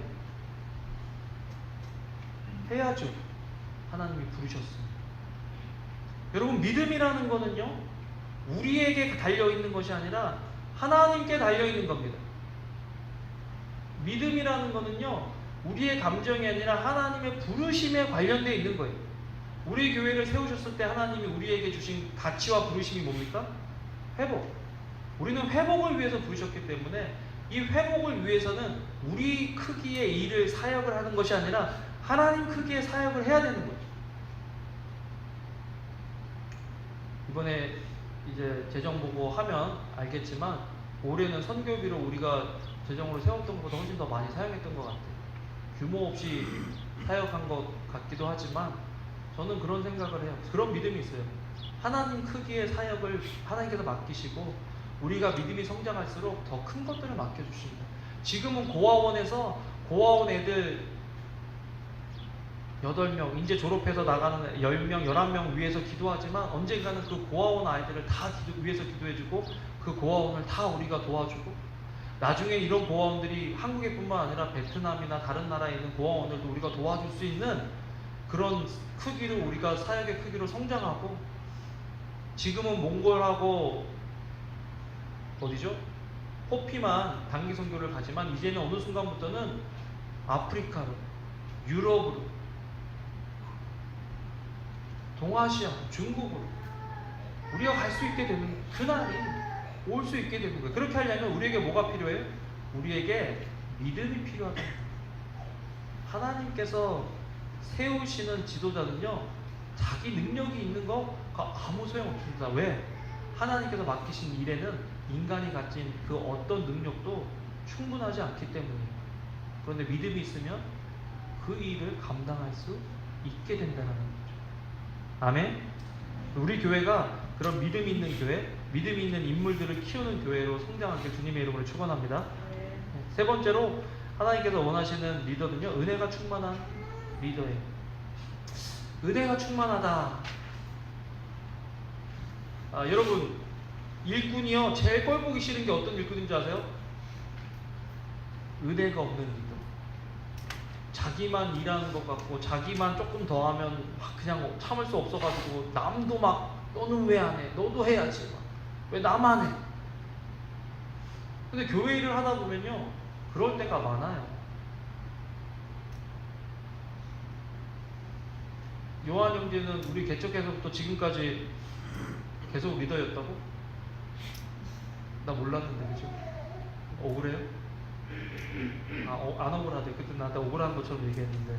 해야죠. 하나님이 부르셨습니다. 여러분 믿음이라는 거는요 우리에게 달려있는 것이 아니라 하나님께 달려있는 겁니다. 믿음이라는 거는요 우리의 감정이 아니라 하나님의 부르심에 관련되어 있는 거예요. 우리 교회를 세우셨을 때 하나님이 우리에게 주신 가치와 부르심이 뭡니까? 회복. 우리는 회복을 위해서 부르셨기 때문에 이 회복을 위해서는 우리 크기의 일을 사역을 하는 것이 아니라 하나님 크기의 사역을 해야 되는 거죠. 이번에 이제 재정 보고 하면 알겠지만 올해는 선교비로 우리가 재정으로 세웠던 것보다 훨씬 더 많이 사용했던 것 같아요. 규모 없이 사역한 것 같기도 하지만 저는 그런 생각을 해요. 그런 믿음이 있어요. 하나님 크기의 사역을 하나님께서 맡기시고 우리가 믿음이 성장할수록 더 큰 것들을 맡겨주십니다. 지금은 고아원에서 고아원 애들 8명 이제 졸업해서 나가는 10명, 11명 위해서 기도하지만 언젠가는 그 고아원 아이들을 다 위해서 기도해주고 그 고아원을 다 우리가 도와주고 나중에 이런 고아원들이 한국에 뿐만 아니라 베트남이나 다른 나라에 있는 고아원들도 우리가 도와줄 수 있는 그런 크기로 우리가 사역의 크기로 성장하고 지금은 몽골하고 어디죠? 호피만 단기 선교를 가지만 이제는 어느 순간부터는 아프리카로 유럽으로 동아시아, 중국으로 우리가 갈 수 있게 되는 그날이 올 수 있게 되는 거예요. 그렇게 하려면 우리에게 뭐가 필요해요? 우리에게 믿음이 필요하다. 하나님께서 세우시는 지도자는요 자기 능력이 있는 거 아무 소용없습니다. 왜? 하나님께서 맡기신 일에는 인간이 가진 그 어떤 능력도 충분하지 않기 때문이에요. 그런데 믿음이 있으면 그 일을 감당할 수 있게 된다는 거죠. 아멘. 우리 교회가 그런 믿음이 있는 교회, 믿음이 있는 인물들을 키우는 교회로 성장하길 주님의 이름으로 축원합니다. 세 번째로 하나님께서 원하시는 리더는요 은혜가 충만한 리더예요. 은혜가 충만하다. 여러분 일꾼이요 제일 꼴 보기 싫은 게 어떤 일꾼인지 아세요? 은혜가 없는 리더. 자기만 일하는 것 같고 자기만 조금 더 하면 막 그냥 참을 수 없어가지고 남도 막 너는 왜 안 해? 너도 해야지. 왜 나만 해? 근데 교회 일을 하다 보면요 그럴 때가 많아요. 요한 형제는 우리 개척해서부터 지금까지 계속 리더였다고? 나 몰랐는데 그죠? 억울해요? 안 억울하대. 그때 나한테 억울한 것처럼 얘기했는데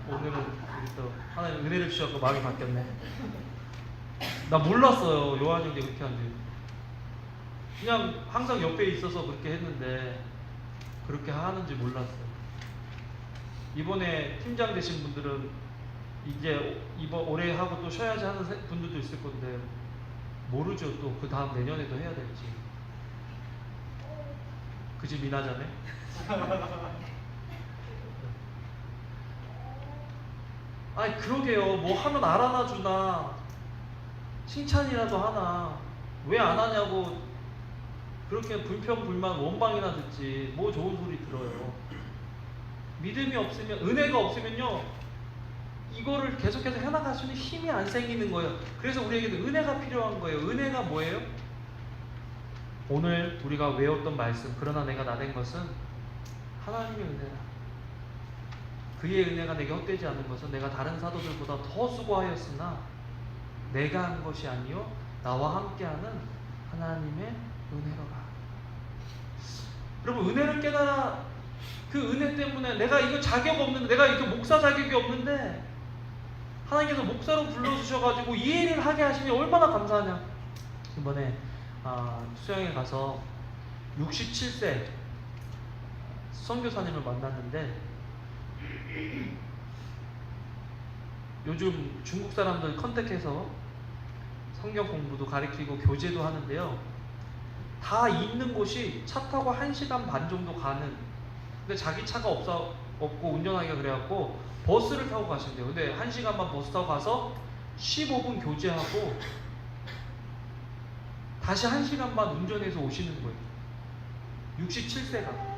오늘은 우리 또 하나님 은혜를 주셔서 마음이 바뀌었네. 나 몰랐어요 요한 형제 그렇게 한지. 그냥 항상 옆에 있어서 그렇게 했는데 그렇게 하는지 몰랐어요. 이번에 팀장 되신 분들은 이제 이번 올해 하고 또 쉬어야지 하는 분들도 있을 건데 모르죠. 또 그 다음 내년에도 해야 될지. 그지 미나자매? 아니 그러게요. 뭐 하면 알아나 주나 칭찬이라도 하나 왜 안 하냐고 그렇게 불평불만 원방이나 듣지 뭐 좋은 소리 들어요. 믿음이 없으면 은혜가 없으면요 이거를 계속해서 해나갈 수 있는 힘이 안 생기는 거예요. 그래서 우리에게는 은혜가 필요한 거예요. 은혜가 뭐예요? 오늘 우리가 외웠던 말씀 그러나 내가 나된 것은 하나님의 은혜라. 그의 은혜가 내게 헛되지 않은 것은 내가 다른 사도들보다 더 수고하였으나 내가 한 것이 아니요 나와 함께하는 하나님의 은혜로라. 여러분 은혜를 깨달아. 그 은혜 때문에 내가 이거 자격 없는데 내가 이거 목사 자격이 없는데 하나님께서 목사로 불러주셔가지고 이 일을 하게 하시니 얼마나 감사하냐. 이번에 수영에 가서 67세 선교사님을 만났는데, 요즘 중국 사람들 컨택해서 성경 공부도 가르치고 교제도 하는데요, 다 있는 곳이 차 타고 1시간 반 정도 가는, 근데 자기 차가 없고 운전하기가 그래갖고 버스를 타고 가신대요. 근데 1시간 반 버스 타고 가서 15분 교제하고 다시 1시간 반 운전해서 오시는 거예요. 67세가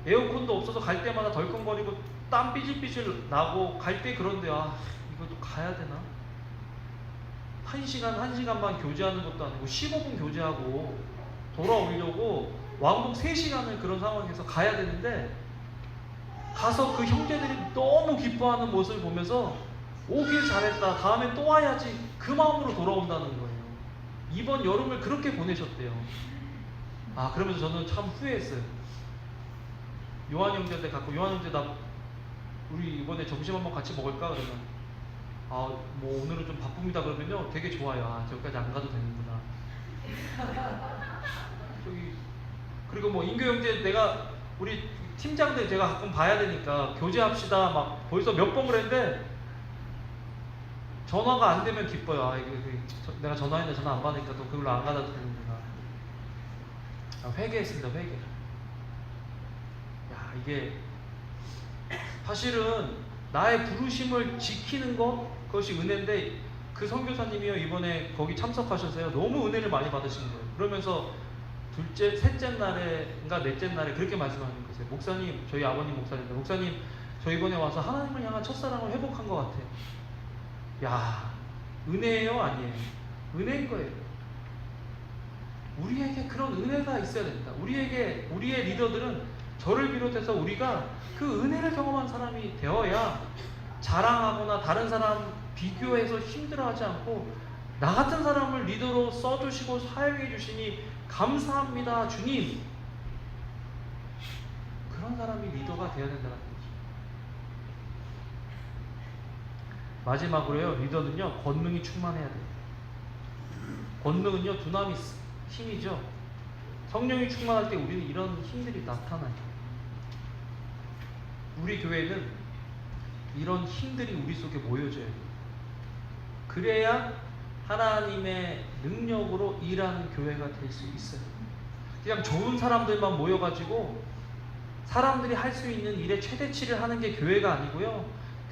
에어컨도 없어서 갈 때마다 덜컹거리고 땀 삐질삐질 나고, 갈 때 그런데 이것도 가야 되나? 1시간 반 교제하는 것도 아니고 15분 교제하고 돌아오려고 왕복 3시간을 그런 상황에서 가야 되는데, 가서 그 형제들이 너무 기뻐하는 모습을 보면서 오길 잘했다, 다음에 또 와야지, 그 마음으로 돌아온다는 거예요. 이번 여름을 그렇게 보내셨대요. 그러면서 저는 참 후회했어요. 요한 형제한테 갖고, 요한 형제 나 우리 이번에 점심 한번 같이 먹을까? 그러면 뭐 오늘은 좀 바쁩니다. 그러면요 되게 좋아요. 저기까지 안 가도 되는구나. 그리고 뭐 인교 형제, 내가 우리 팀장들 제가 가끔 봐야 되니까 교제합시다 막 벌써 몇 번 그랬는데 전화가 안 되면 기뻐요. 내가 전화했는데 전화 안 받으니까 또 그걸로 안 가도 되는구나. 회개했습니다. 회개. 이게 사실은 나의 부르심을 지키는 그것이 은혜인데, 그 선교사님이요 이번에 거기 참석하셔서요 너무 은혜를 많이 받으신 거예요. 그러면서 셋째 날인가 넷째 날에 그렇게 말씀하는 거예요. 목사님, 저희 아버님 목사님인데, 목사님 저 이번에 와서 하나님을 향한 첫사랑을 회복한 것 같아요. 은혜예요 아니에요? 은혜인 거예요. 우리에게 그런 은혜가 있어야 된다. 우리의 리더들은 저를 비롯해서 우리가 그 은혜를 경험한 사람이 되어야 자랑하거나 다른 사람 비교해서 힘들어하지 않고, 나 같은 사람을 리더로 써주시고 사용해 주시니 감사합니다 주님, 그런 사람이 리더가 되어야 된다는 거죠. 마지막으로요, 리더는요 권능이 충만해야 돼요. 권능은요 두나미스, 힘이죠. 성령이 충만할 때 우리는 이런 힘들이 나타나요. 우리 교회는 이런 힘들이 우리 속에 모여져야 돼요. 그래야 하나님의 능력으로 일하는 교회가 될 수 있어요. 그냥 좋은 사람들만 모여가지고 사람들이 할 수 있는 일에 최대치를 하는 게 교회가 아니고요,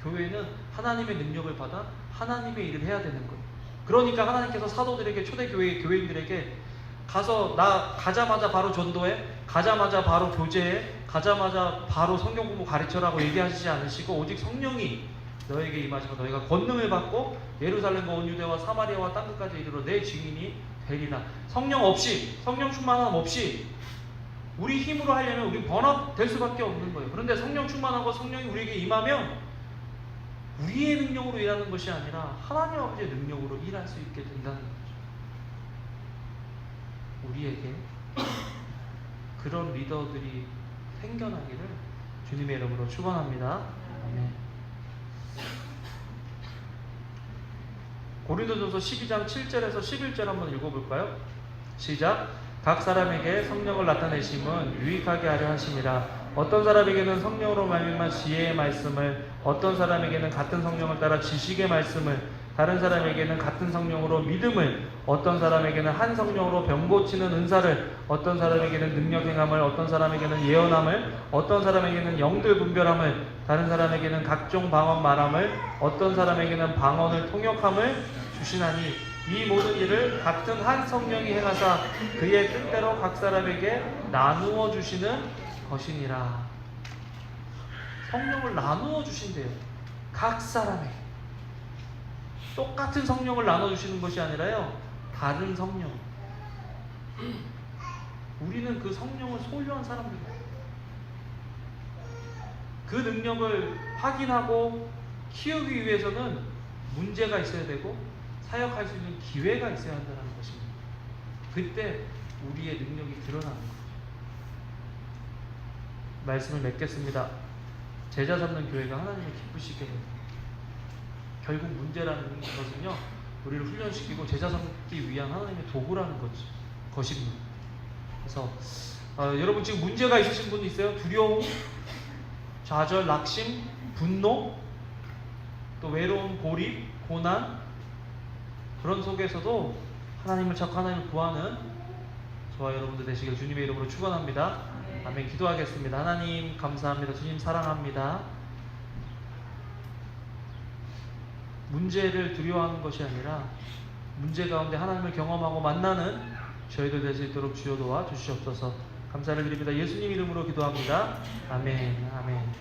교회는 하나님의 능력을 받아 하나님의 일을 해야 되는 거예요. 그러니까 하나님께서 사도들에게, 초대교회 교회인들에게 가자마자 바로 전도해, 가자마자 바로 교제해, 가자마자 바로 성경 공부 가르쳐라고 얘기하시지 않으시고, 오직 성령이 너에게 임하시고 너희가 권능을 받고 예루살렘과 온 유대와 사마리아와 땅끝까지 이르러 내 증인이 되리라. 성령 없이, 성령 충만함 없이 우리 힘으로 하려면 우리 번업될 수밖에 없는 거예요. 그런데 성령 충만하고 성령이 우리에게 임하면 우리의 능력으로 일하는 것이 아니라 하나님 아버지의 능력으로 일할 수 있게 된다는 거죠. 우리에게 그런 리더들이 생겨나기를 주님의 이름으로 축원합니다. 아멘. 고린도전서 12장 7절에서 11절 한번 읽어볼까요? 시작. 각 사람에게 성령을 나타내심은 유익하게 하려 하심이라. 어떤 사람에게는 성령으로 말미암아 지혜의 말씀을, 어떤 사람에게는 같은 성령을 따라 지식의 말씀을, 다른 사람에게는 같은 성령으로 믿음을, 어떤 사람에게는 한 성령으로 병 고치는 은사를, 어떤 사람에게는 능력 행함을, 어떤 사람에게는 예언함을, 어떤 사람에게는 영들 분별함을, 다른 사람에게는 각종 방언 말함을, 어떤 사람에게는 방언을 통역함을 주시나니, 이 모든 일을 같은 한 성령이 행하사 그의 뜻대로 각 사람에게 나누어 주시는 것이니라. 성령을 나누어 주신대요. 각 사람에게. 똑같은 성령을 나눠주시는 것이 아니라요, 다른 성령. 우리는 그 성령을 소유한 사람들이에요. 그 능력을 확인하고 키우기 위해서는 문제가 있어야 되고 사역할 수 있는 기회가 있어야 한다는 것입니다. 그때 우리의 능력이 드러나는 거죠. 말씀을 맺겠습니다. 제자 잡는 교회가 하나님을 기쁘시게 해요. 결국 문제라는 것은요, 우리를 훈련시키고 제자 삼기 위한 하나님의 도구라는 것입니다. 그래서 여러분 지금 문제가 있으신 분 있어요? 두려움, 좌절, 낙심, 분노, 또 외로움, 고립, 고난, 그런 속에서도 하나님을 찾고 하나님을 구하는 저와 여러분들 되시길 주님의 이름으로 축원합니다. 아멘. 기도하겠습니다. 하나님 감사합니다. 주님 사랑합니다. 문제를 두려워하는 것이 아니라 문제 가운데 하나님을 경험하고 만나는 저희들 될 수 있도록 주여 도와 주시옵소서. 감사를 드립니다. 예수님 이름으로 기도합니다. 아멘. 아멘.